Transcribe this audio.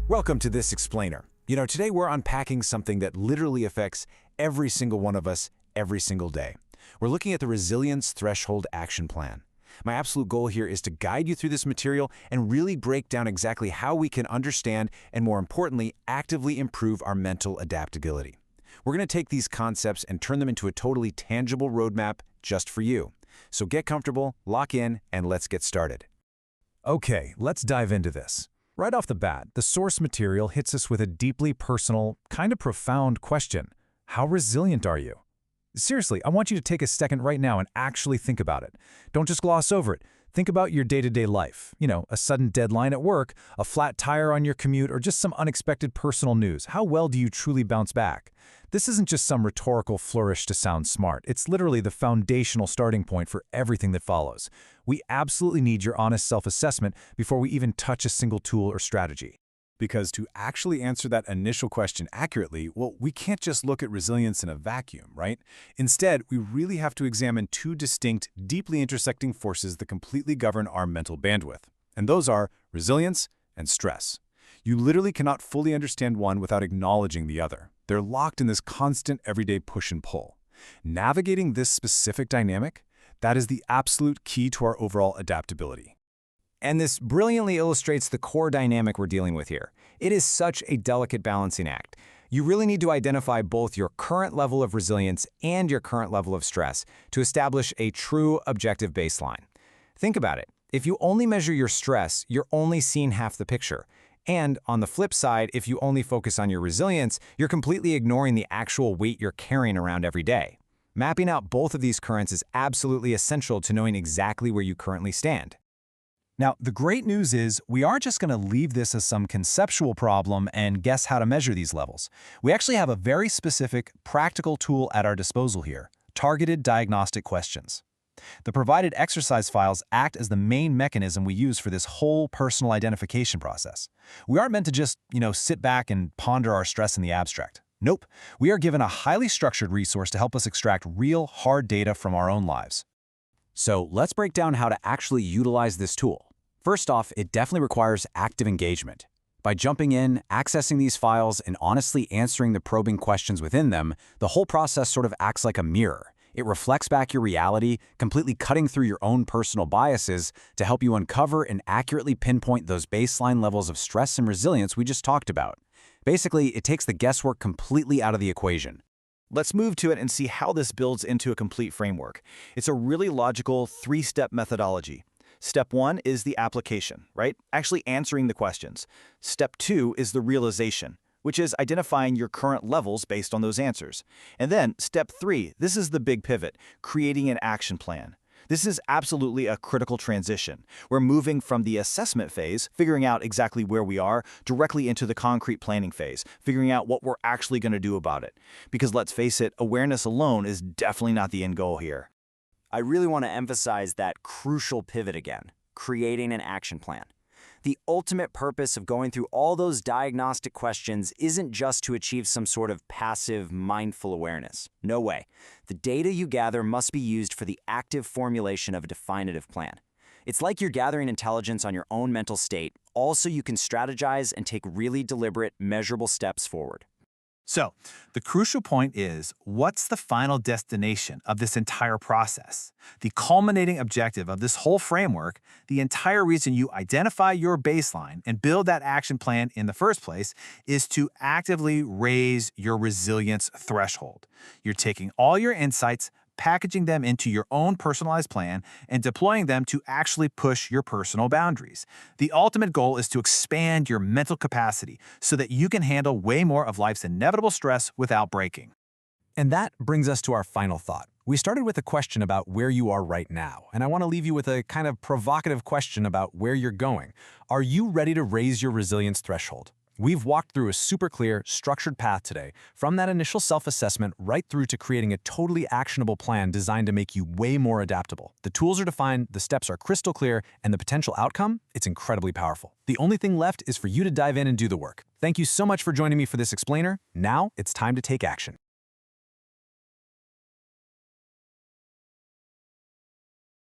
Welcome to this explainer. Today we're unpacking something that literally affects every single one of us every single day. We're looking at the Resilience Threshold Action Plan. My absolute goal here is to guide you through this material and really break down exactly how we can understand and, more importantly, actively improve our mental adaptability. We're going to take these concepts and turn them into a totally tangible roadmap just for you. So get comfortable, lock in, and let's get started. Okay, let's dive into this. Right off the bat, the source material hits us with a deeply personal, kind of profound question. How resilient are you? Seriously, I want you to take a second right now and actually think about it. Don't just gloss over it. Think about your day-to-day life. A sudden deadline at work, a flat tire on your commute, or just some unexpected personal news. How well do you truly bounce back? This isn't just some rhetorical flourish to sound smart. It's literally the foundational starting point for everything that follows. We absolutely need your honest self-assessment before we even touch a single tool or strategy. Because to actually answer that initial question accurately, well, we can't just look at resilience in a vacuum, right? Instead, we really have to examine two distinct, deeply intersecting forces that completely govern our mental bandwidth. And those are resilience and stress. You literally cannot fully understand one without acknowledging the other. They're locked in this constant everyday push and pull. Navigating this specific dynamic, that is the absolute key to our overall adaptability. And this brilliantly illustrates the core dynamic we're dealing with here. It is such a delicate balancing act. You really need to identify both your current level of resilience and your current level of stress to establish a true objective baseline. Think about it. If you only measure your stress, you're only seeing half the picture. And on the flip side, if you only focus on your resilience, you're completely ignoring the actual weight you're carrying around every day. Mapping out both of these currents is absolutely essential to knowing exactly where you currently stand. Now, the great news is we aren't just going to leave this as some conceptual problem and guess how to measure these levels. We actually have a very specific, practical tool at our disposal here: targeted diagnostic questions. The provided exercise files act as the main mechanism we use for this whole personal identification process. We aren't meant to just, sit back and ponder our stress in the abstract. Nope, we are given a highly structured resource to help us extract real, hard data from our own lives. So let's break down how to actually utilize this tool. First off, it definitely requires active engagement. By jumping in, accessing these files, and honestly answering the probing questions within them, the whole process sort of acts like a mirror. It reflects back your reality, completely cutting through your own personal biases to help you uncover and accurately pinpoint those baseline levels of stress and resilience we just talked about. Basically, it takes the guesswork completely out of the equation. Let's move to it and see how this builds into a complete framework. It's a really logical three-step methodology. Step 1 is the application, right? Actually answering the questions. Step 2 is the realization, which is identifying your current levels based on those answers. And then step 3, this is the big pivot, creating an action plan. This is absolutely a critical transition. We're moving from the assessment phase, figuring out exactly where we are, directly into the concrete planning phase, figuring out what we're actually going to do about it. Because let's face it, awareness alone is definitely not the end goal here. I really want to emphasize that crucial pivot again: creating an action plan. The ultimate purpose of going through all those diagnostic questions isn't just to achieve some sort of passive, mindful awareness. No way. The data you gather must be used for the active formulation of a definitive plan. It's like you're gathering intelligence on your own mental state, all so you can strategize and take really deliberate, measurable steps forward. So, the crucial point is, what's the final destination of this entire process? The culminating objective of this whole framework, the entire reason you identify your baseline and build that action plan in the first place, is to actively raise your resilience threshold. You're taking all your insights, packaging them into your own personalized plan, and deploying them to actually push your personal boundaries. The ultimate goal is to expand your mental capacity so that you can handle way more of life's inevitable stress without breaking. And that brings us to our final thought. We started with a question about where you are right now, and I want to leave you with a kind of provocative question about where you're going. Are you ready to raise your resilience threshold? We've walked through a super clear, structured path today, from that initial self-assessment right through to creating a totally actionable plan designed to make you way more adaptable. The tools are defined, the steps are crystal clear, and the potential outcome, it's incredibly powerful. The only thing left is for you to dive in and do the work. Thank you so much for joining me for this explainer. Now it's time to take action.